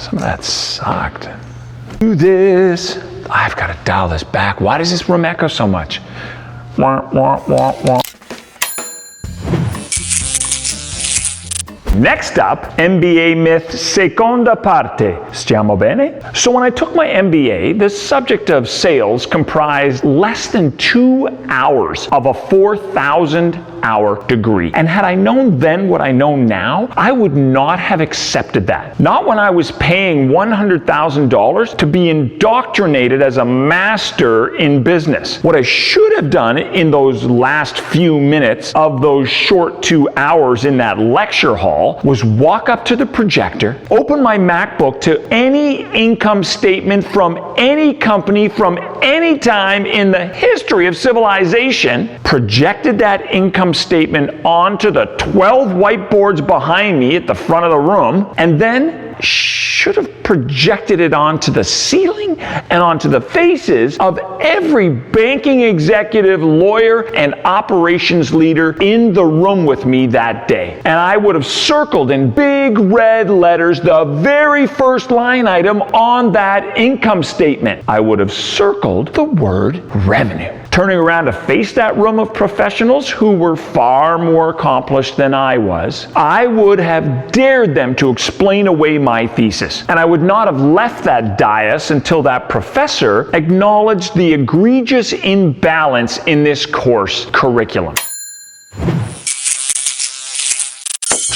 Some of that sucked. Do this. I've got to dial this back. Why does this room echo so much? Wah, wah, wah, wah. Next up, MBA myth seconda parte. Stiamo bene? So when I took my MBA, the subject of sales comprised less than 2 hours of a 4,000-hour degree. And had I known then what I know now, I would not have accepted that. Not when I was paying $100,000 to be indoctrinated as a master in business. What I should have done in those last few minutes of those short 2 hours in that lecture hall was walk up to the projector, open my MacBook to any income statement from any company from any time in the history of civilization, projected that income statement onto the 12 whiteboards behind me at the front of the room, and then should have projected it onto the ceiling and onto the faces of every banking executive, lawyer, and operations leader in the room with me that day. And I would have circled in big red letters the very first line item on that income statement. I would have circled the word revenue. Turning around to face that room of professionals who were far more accomplished than I was, I would have dared them to explain away my thesis. And I would not have left that dais until that professor acknowledged the egregious imbalance in this course curriculum.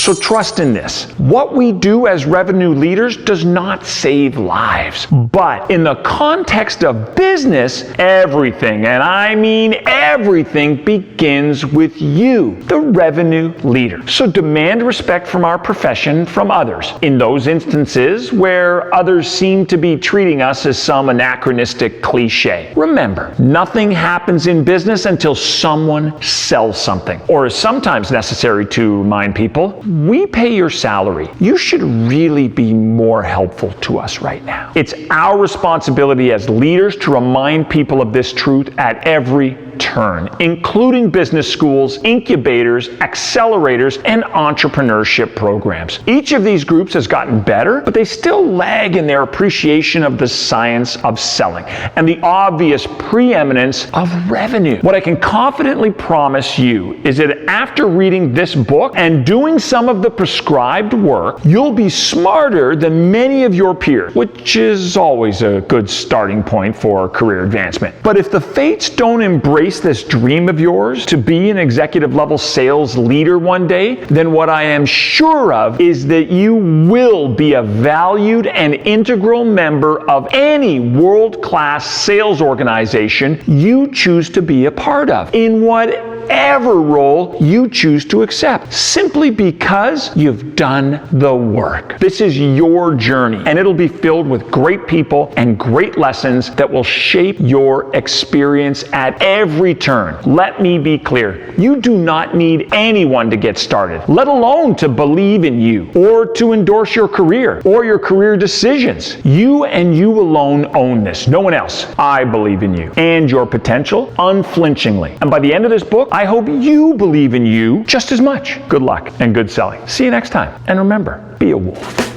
So trust in this. What we do as revenue leaders does not save lives. But in the context of business, everything, and I mean everything, begins with you, the revenue leader. So demand respect from our profession from others. In those instances where others seem to be treating us as some anachronistic cliche. Remember, nothing happens in business until someone sells something. Or is sometimes necessary to remind people, we pay your salary. You should really be more helpful to us right now. It's our responsibility as leaders to remind people of this truth at every turn, including business schools, incubators, accelerators, and entrepreneurship programs. Each of these groups has gotten better, but they still lag in their appreciation of the science of selling and the obvious preeminence of revenue. What I can confidently promise you is that after reading this book and doing some of the prescribed work, you'll be smarter than many of your peers, which is always a good starting point for career advancement. But if the fates don't embrace this dream of yours to be an executive level sales leader one day, then what I am sure of is that you will be a valued and integral member of any world-class sales organization you choose to be a part of, in whatever role you choose to accept, simply because you've done the work. This is your journey, and it'll be filled with great people and great lessons that will shape your experience at every turn. Let me be clear. You do not need anyone to get started, let alone to believe in you, or to endorse your career, or your career decisions. You and you alone own this. No one else. I believe in you and your potential unflinchingly. And by the end of this book, I hope you believe in you just as much. Good luck and good selling. See you next time. And remember, be a wolf.